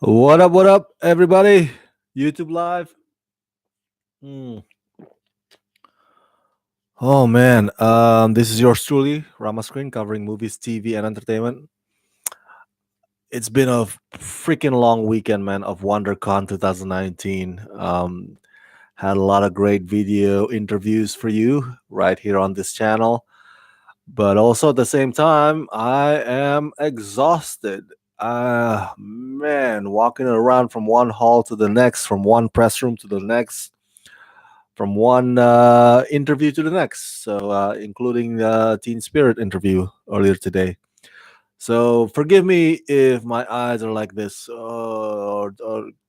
What up, everybody? YouTube Live. Hmm. Oh man, this is yours truly, Rama Screen, covering movies, TV, and entertainment. It's been a freaking long weekend, man, of WonderCon 2019. Had a lot of great video interviews for you right here on this channel, but also at the same time, I am exhausted. Man, walking around from one hall to the next, from one press room to the next, from one interview to the next. So, including the Teen Spirit interview earlier today. So, forgive me if my eyes are like this, or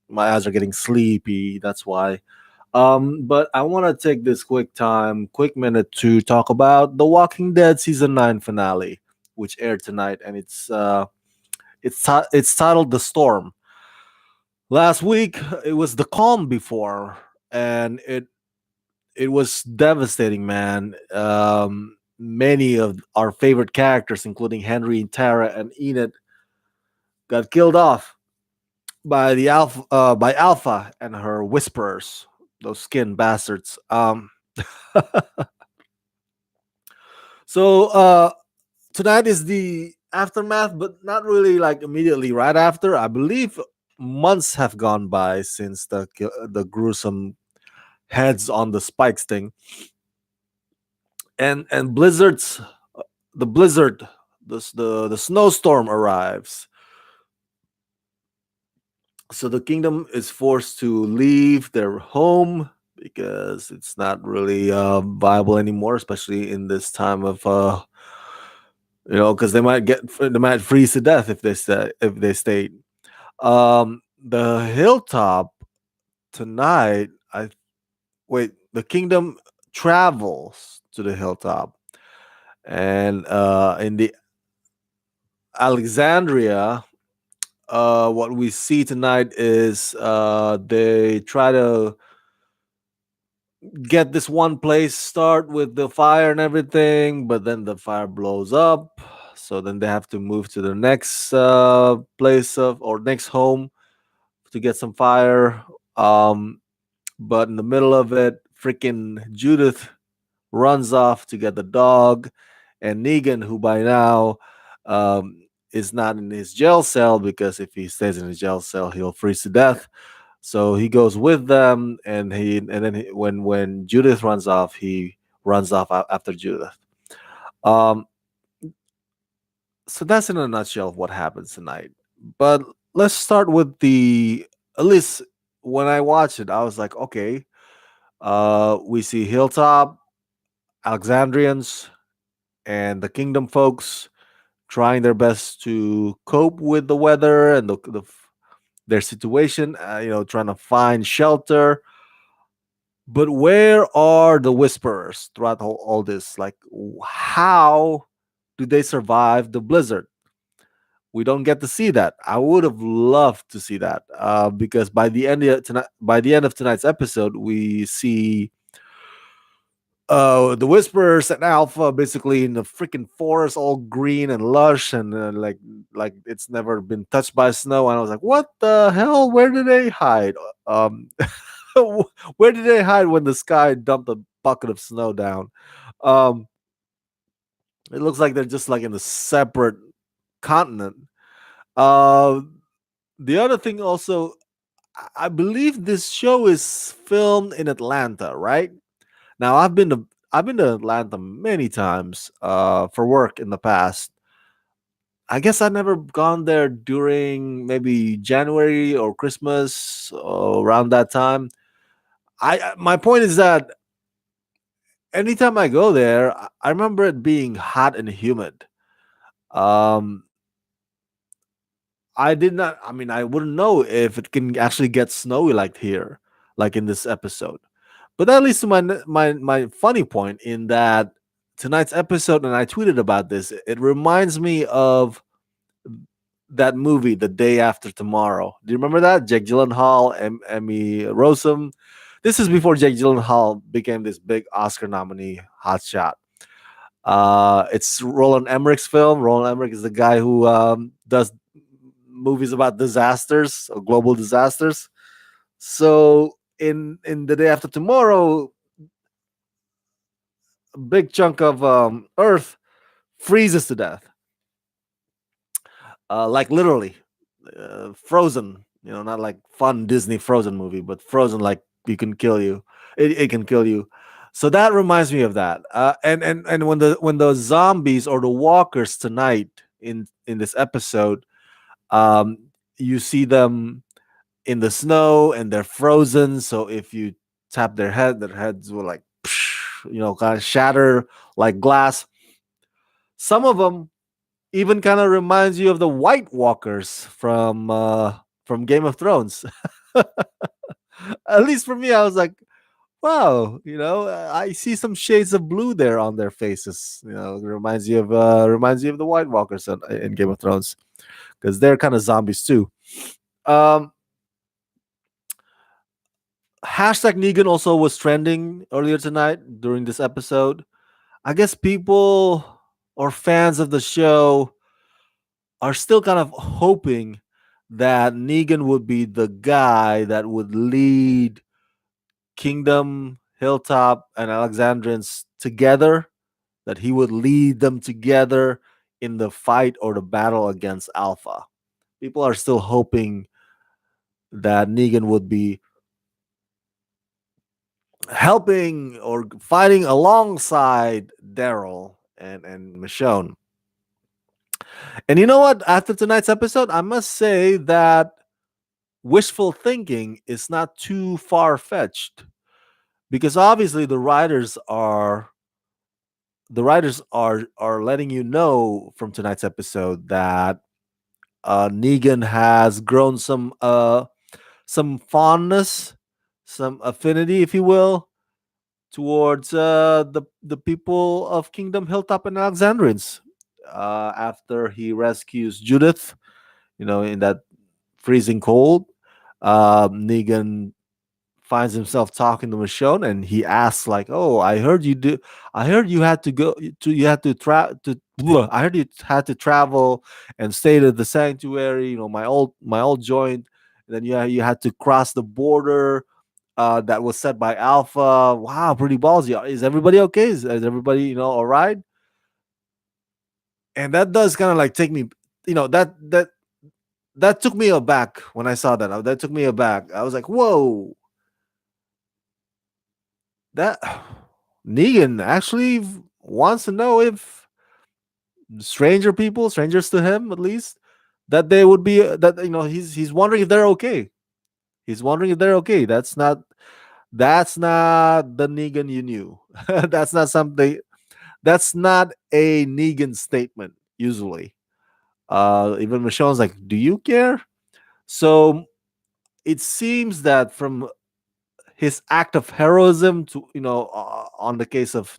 my eyes are getting sleepy. That's why. But I want to take this quick minute to talk about The Walking Dead season 9 finale, which aired tonight, and it's titled The Storm. Last week it was The Calm before, and it was devastating, man. Many of our favorite characters, including Henry and Tara and Enid, got killed off by Alpha and her whisperers, those skin bastards. So tonight is the aftermath, but not really like immediately right after. I believe months have gone by since the gruesome heads on the spikes thing, and the blizzard, the snowstorm arrives. So the kingdom is forced to leave their home because it's not really viable anymore, especially in this time of because they might freeze to death if they stay. The hilltop tonight. I wait. The kingdom travels to the hilltop, and in the Alexandria, what we see tonight is they try to get this one place start with the fire and everything, but then the fire blows up. So then they have to move to the next place of or next home to get some fire. Um, but in the middle of it, freaking Judith runs off to get the dog, and Negan, who by now is not in his jail cell because if he stays in his jail cell, he'll freeze to death. So he goes with them, when Judith runs off, he runs off after Judith. Um, so that's in a nutshell of what happens tonight. But let's start with the at least when I watched it, I was like, okay, we see Hilltop, Alexandrians, and the Kingdom folks trying their best to cope with the weather and their situation. Trying to find shelter. But where are the whisperers throughout all this? Like, how do they survive the blizzard? We don't get to see that. I would have loved to see that because by the end of tonight's episode, we see the whisperers and Alpha basically in the freaking forest, all green and lush, and like it's never been touched by snow. And I was like, what the hell? Where do they hide? Um, where did they hide when the sky dumped a bucket of snow down? Um, it looks like they're just like in a separate continent. Uh, the other thing also, I believe this show is filmed in Atlanta, right? Now I've been to Atlanta many times for work in the past. I guess I've never gone there during maybe January or Christmas or around that time. My point is that anytime I go there, I remember it being hot and humid. Um, I did not. I mean, I wouldn't know if it can actually get snowy like here, like in this episode. But that leads to my funny point in that tonight's episode, and I tweeted about this. It reminds me of that movie, The Day After Tomorrow. Do you remember that? Jake Gyllenhaal, Emmy Rossum. This is before Jake Gyllenhaal became this big Oscar nominee hotshot. It's Roland Emmerich's film. Roland Emmerich is the guy who does movies about disasters or global disasters. So in the day after tomorrow, a big chunk of Earth freezes to death, like literally frozen. You know, not like fun Disney Frozen movie, but frozen like you can kill you. It can kill you. So that reminds me of that. And when the zombies or the walkers tonight in this episode, um, you see them in the snow and they're frozen. So if you tap their heads will like kind of shatter like glass. Some of them even kind of reminds you of the White Walkers from Game of Thrones. At least for me, I was like, wow, I see some shades of blue there on their faces. It reminds you of the White Walkers in Game of Thrones because they're kind of zombies too. Um, Hashtag Negan also was trending earlier tonight during this episode. I guess people or fans of the show are still kind of hoping that Negan would be the guy that would lead Kingdom, Hilltop, and Alexandrians together, that he would lead them together in the fight or the battle against Alpha. People are still hoping that Negan would be helping or fighting alongside Daryl and Michonne. And you know what? After tonight's episode, I must say that wishful thinking is not too far fetched because obviously the writers are letting you know from tonight's episode that Negan has grown some fondness, some affinity, if you will, towards the people of Kingdom Hilltop and Alexandrians. After he rescues Judith, in that freezing cold, Negan finds himself talking to Michonne, and he asks like, "Oh, I heard you had to go to you had to I heard you had to travel and stay at the sanctuary. My old joint. And then you had to cross the border that was set by Alpha. Wow, pretty ballsy. Is everybody okay? Is everybody all right?" And that does kind of like take me, that took me aback when I saw that. That took me aback. I was like, "Whoa, that Negan actually wants to know if strangers to him at least, that they would be that he's wondering if they're okay. He's wondering if they're okay. That's not the Negan you knew. That's not something. That's not a Negan statement usually. Even Michonne's like, "Do you care?" So it seems that from his act of heroism to on the case of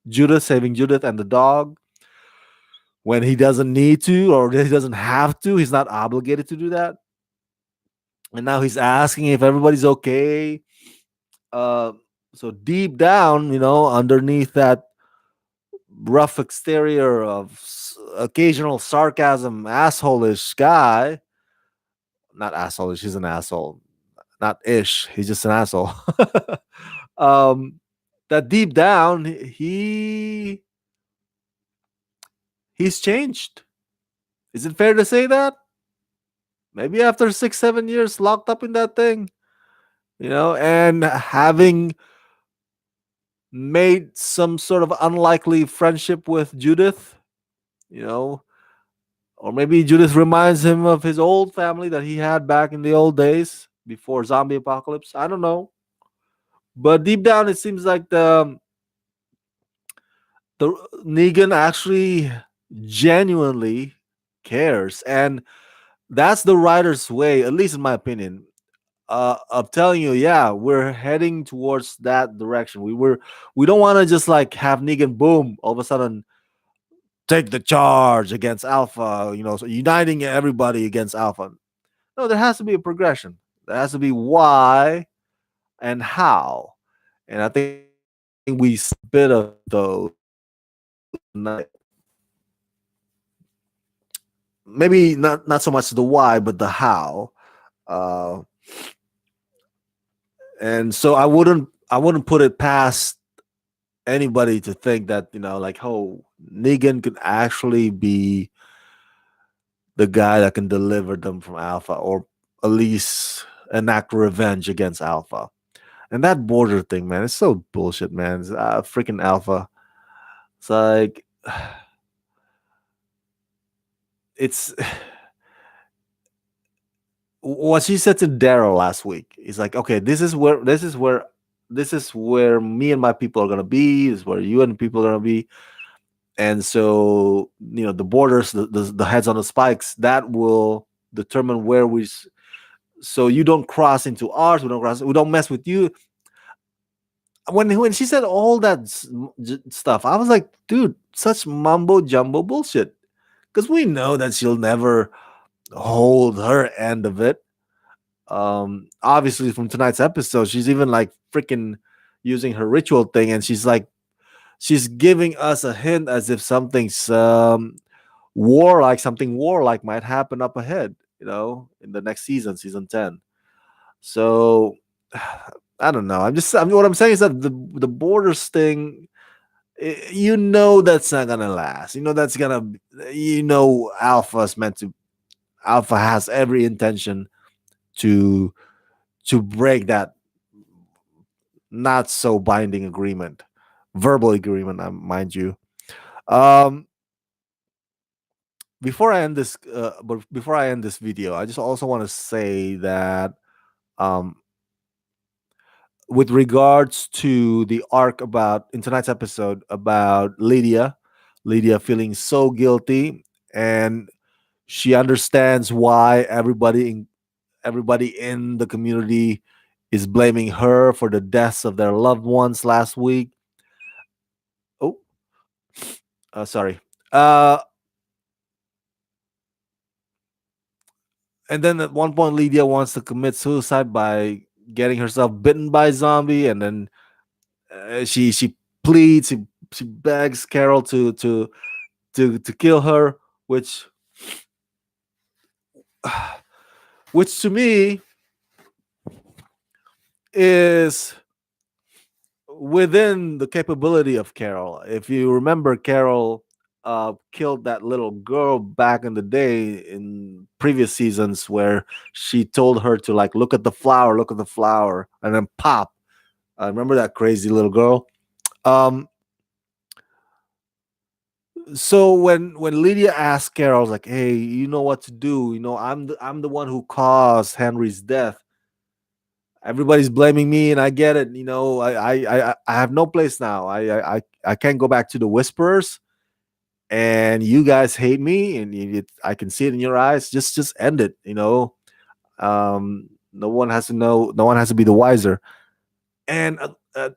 Judith, saving Judith and the dog, when he doesn't need to or he doesn't have to, he's not obligated to do that. And now he's asking if everybody's okay. Uh, so deep down, underneath that rough exterior of occasional sarcasm, asshole-ish guy, not asshole-ish, he's an asshole, not ish, he's just an asshole. um, that deep down, he's changed. Is it fair to say that? Maybe after 6, 7 years locked up in that thing, and having made some sort of unlikely friendship with Judith, you know, or maybe Judith reminds him of his old family that he had back in the old days before zombie apocalypse. I don't know. But deep down, it seems like the Negan actually genuinely cares. And that's the writer's way, at least in my opinion, of telling you, yeah, we're heading towards that direction. We don't want to just like have Negan boom all of a sudden take the charge against Alpha, so uniting everybody against Alpha. No, there has to be a progression. There has to be why and how, and I think we see a bit of those tonight. maybe not so much the why, but the how. Uh, and so I wouldn't put it past anybody to think that like, oh, Negan could actually be the guy that can deliver them from Alpha, or at least enact revenge against Alpha. And that border thing, man, it's so bullshit, man. It's, freaking Alpha. It's like it's what she said to Daryl last week. He's like, okay, this is where me and my people are gonna be. This is where you and people are gonna be. And so the borders, the heads on the spikes, that will determine where so you don't cross into ours. We don't mess with you. When she said all that stuff, I was like, dude, such mumbo jumbo bullshit. Because we know that she'll never hold her end of it. Obviously, from tonight's episode, she's even like freaking using her ritual thing, and she's giving us a hint as if something warlike might happen up ahead. In the next season, season 10. So I don't know. What I'm saying is that the borders thing, that's not gonna last. Alpha has every intention to break that not so binding agreement, verbal agreement, mind you. Um, before I end this video, I just also want to say that um, with regards to the arc about in tonight's episode about Lydia feeling so guilty, and she understands why everybody in the community is blaming her for the deaths of their loved ones last week. Oh, sorry. Uh, and then at one point, Lydia wants to commit suicide by getting herself bitten by a zombie, and then she pleads, she begs Carol to kill her, which which to me is within the capability of Carol. If you remember, Carol killed that little girl back in the day in previous seasons, where she told her to like look at the flower, and then pop. I remember that crazy little girl. Um, so when Lydia asked Carol, like, "Hey, you know what to do? I'm the one who caused Henry's death. Everybody's blaming me, and I get it. I have no place now. I can't go back to the Whisperers, and you guys hate me, and I can see it in your eyes. Just end it. No one has to know. No one has to be the wiser." And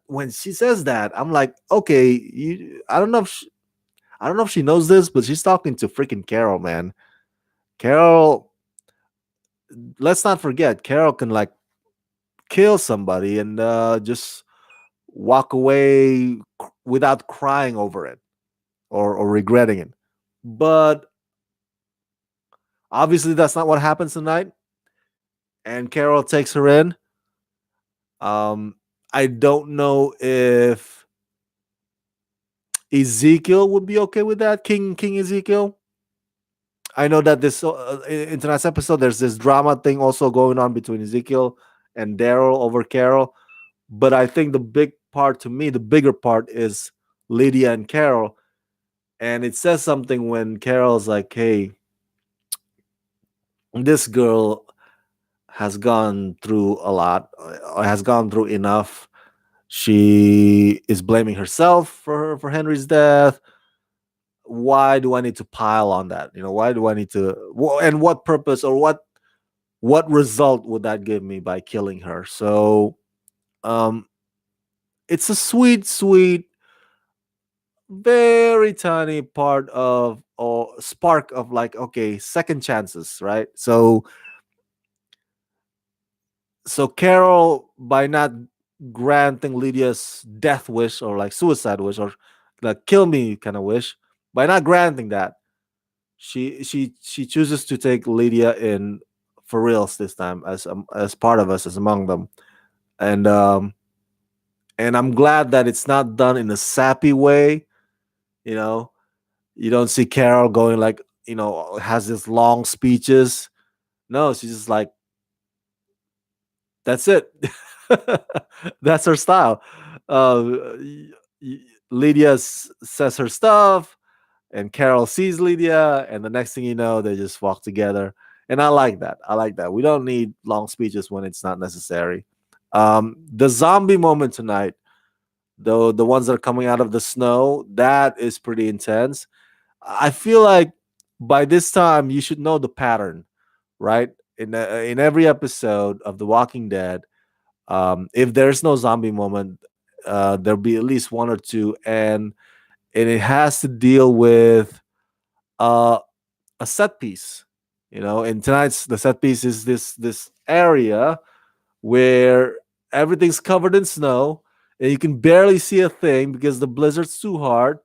when she says that, I'm like, okay, I don't know if she knows this, but she's talking to freaking Carol, man. Carol, let's not forget, Carol can like kill somebody and just walk away without crying over it, or regretting it. But obviously, that's not what happens tonight. And Carol takes her in. Um, I don't know if Ezekiel would be okay with that. King Ezekiel. I know that this in tonight's episode, there's this drama thing also going on between Ezekiel and Daryl over Carol. But I think the big part to me, the bigger part is Lydia and Carol. And it says something when Carol's like, hey, this girl has gone through a lot, has gone through enough. She is blaming herself for Henry's death. Why do I need to pile on that? Why do I need to? And what purpose, or what result would that give me by killing her? So, um, it's a sweet, sweet, very tiny part of, or spark of, like, okay, second chances, right? So Carol, by not granting Lydia's death wish, or like suicide wish, or like kill me kind of wish, by not granting that, She chooses to take Lydia in for reals this time as part of us, as among them. And and I'm glad that it's not done in a sappy way. You know, you don't see Carol going like, has this long speeches. No, she's just like, that's it. That's her style. Lydia says her stuff, and Carol sees Lydia, and the next thing you know, they just walk together. And I like that. I like that. We don't need long speeches when it's not necessary. The zombie moment tonight, though, the ones that are coming out of the snow, that is pretty intense. I feel like by this time you should know the pattern, right? In every episode of The Walking Dead, if there's no zombie moment, there'll be at least one or two, and it has to deal with uh, a set piece. And tonight's the set piece is this area where everything's covered in snow and you can barely see a thing because the blizzard's too hard.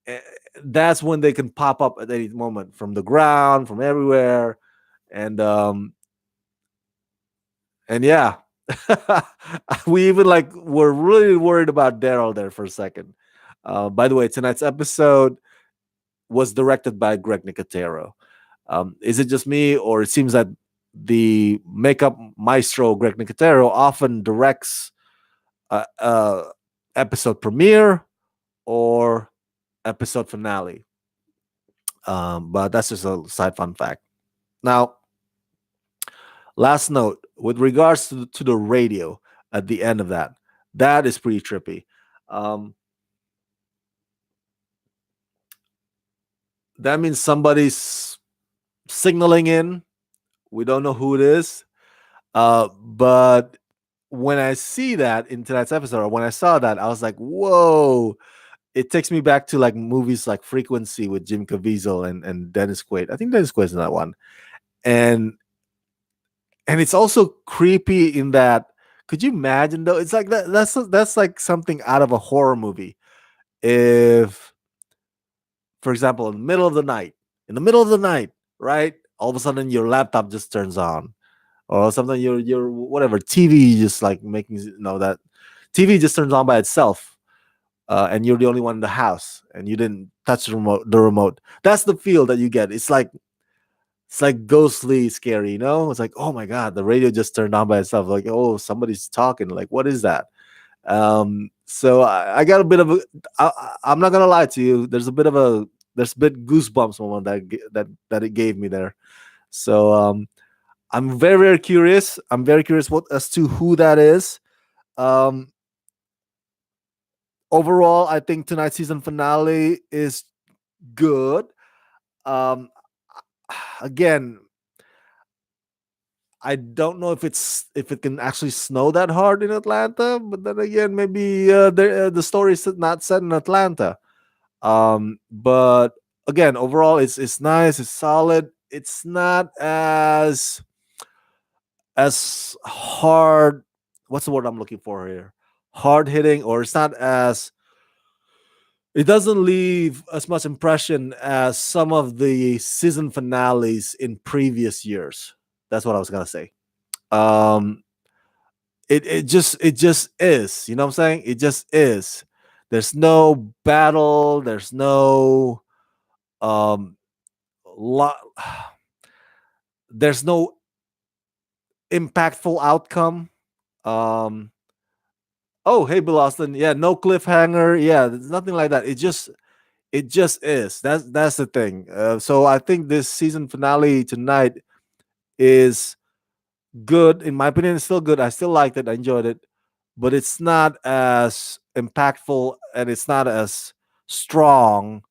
Eh, That's when they can pop up at any moment from the ground, from everywhere, and yeah, we even like were really worried about Daryl there for a second. By the way, tonight's episode was directed by Greg Nicotero. Is it just me, or it seems that the makeup maestro Greg Nicotero often directs episode premiere or episode finale? But that's just a side fun fact. Now, last note with regards to the radio at the end of that is pretty trippy. Um, that means somebody's signaling in. We don't know who it is. But when I see that in tonight's episode, or when I saw that, I was like, whoa. It takes me back to like movies like Frequency with Jim Caviezel and Dennis Quaid. I think Dennis Quaid's in that one. And it's also creepy in that, could you imagine though? It's like that's like something out of a horror movie. If, for example, in the middle of the night, right? All of a sudden your laptop just turns on, or something, your whatever TV just like making that TV just turns on by itself, and you're the only one in the house, and you didn't touch the remote. That's the feel that you get. It's like ghostly scary, It's like, oh my god, the radio just turned on by itself. Like, oh, somebody's talking. Like, what is that? So I got a bit of a. I'm not gonna lie to you. There's a bit goosebumps moment that it gave me there. So I'm very very curious. I'm very curious what as to who that is. Um, Overall, I think tonight's season finale is good. Um, Again, I don't know if it can actually snow that hard in Atlanta, but then again, maybe the story is not set in Atlanta. But again, overall, it's nice, it's solid. It's not as hard. What's the word I'm looking for here? Hard hitting, or it's not as. It doesn't leave as much impression as some of the season finales in previous years. That's what I was gonna say. Um, it just is. You know what I'm saying? It just is. There's no battle. There's no um lot. There's no impactful outcome. Um, oh, hey, Bill Austin. Yeah, no cliffhanger. Yeah, there's nothing like that. It just is. That's the thing. So I think this season finale tonight is good. In my opinion, it's still good. I still liked it. I enjoyed it, but it's not as impactful, and it's not as strong,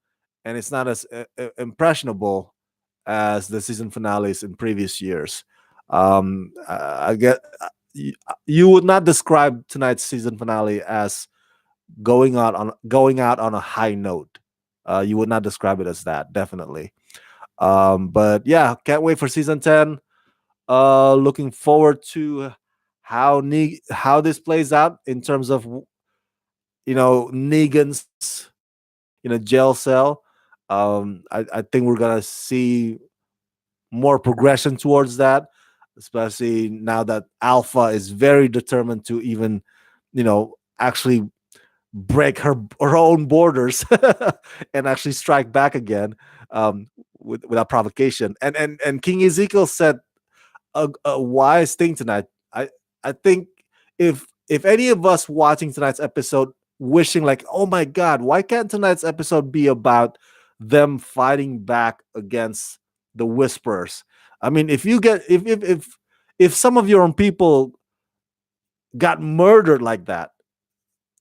and it's not as impressionable as the season finales in previous years. I get you would not describe tonight's season finale as going out on a high note. You would not describe it as that, definitely. But yeah, can't wait for season 10. Looking forward to how this plays out in terms of Negan's jail cell. I think we're gonna see more progression towards that, especially now that Alpha is very determined to even, actually break her own borders and actually strike back again, um, without provocation. And King Ezekiel said a wise thing tonight. I think if any of us watching tonight's episode wishing like, oh my god, why can't tonight's episode be about them fighting back against the Whisperers? I mean, if you get if some of your own people got murdered like that,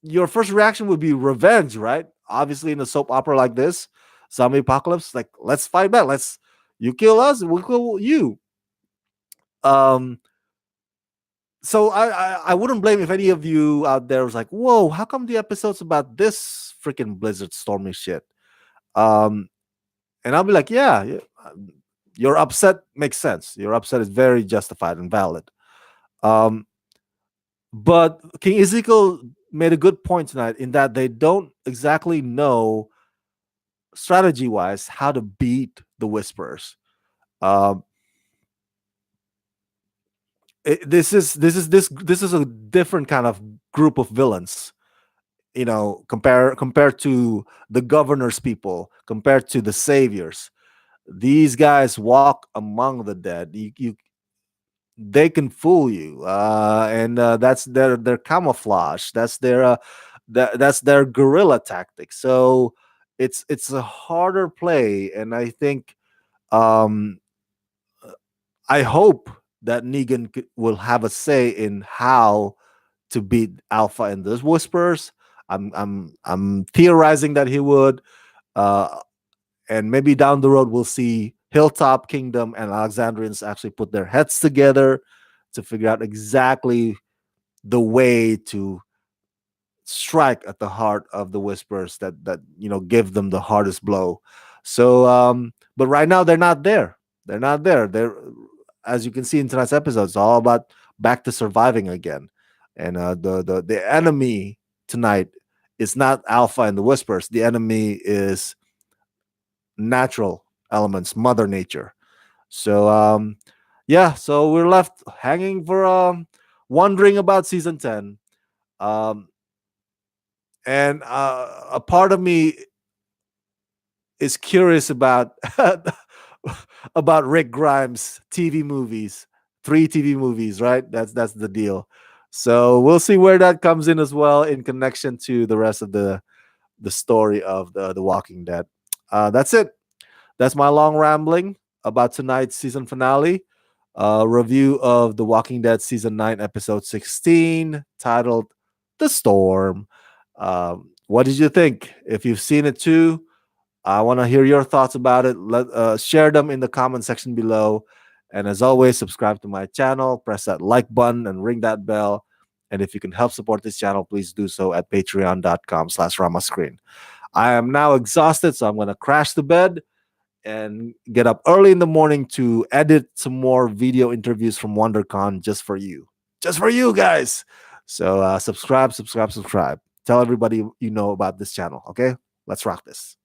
your first reaction would be revenge, right? Obviously, in a soap opera like this, zombie apocalypse, like let's fight back. Let's you kill us, we'll kill you. Um, so I wouldn't blame if any of you out there was like, "Whoa, how come the episode's about this freaking blizzard stormy shit?" Um, and I'll be like, "Yeah, your upset makes sense. Your upset is very justified and valid." Um, but King Ezekiel made a good point tonight in that they don't exactly know strategy wise how to beat the Whisperers. Um, this is a different kind of group of villains, compared to the governor's people, compared to the saviors. These guys walk among the dead. They can fool you, and that's their camouflage. That's their guerrilla tactic. So it's a harder play, and I think, um, I hope that Negan will have a say in how to beat Alpha and the Whispers. I'm theorizing that he would, uh, and maybe down the road we'll see Hilltop Kingdom and Alexandrians actually put their heads together to figure out exactly the way to strike at the heart of the Whispers that give them the hardest blow. So, but right now they're not there. They're not there. They're, as you can see in tonight's episode, it's all about back to surviving again. And the enemy tonight is not Alpha and the Whispers. The enemy is natural elements, Mother Nature. So, yeah, so we're left hanging for, wondering about season 10. Um, and a part of me is curious about about Rick Grimes TV movies, 3 TV movies, right? That's the deal. So we'll see where that comes in as well in connection to the rest of the story of the Walking Dead. That's it. That's my long rambling about tonight's season finale. Review of The Walking Dead season 9, episode 16, titled "The Storm." What did you think? If you've seen it too, I want to hear your thoughts about it. Share them in the comment section below. And as always, subscribe to my channel, press that like button, and ring that bell. And if you can help support this channel, please do so at patreon.com/ramascreen. I am now exhausted, so I'm going to crash the bed and get up early in the morning to edit some more video interviews from WonderCon just for you. Just for you guys. So subscribe. Tell everybody you know about this channel, okay? Let's rock this.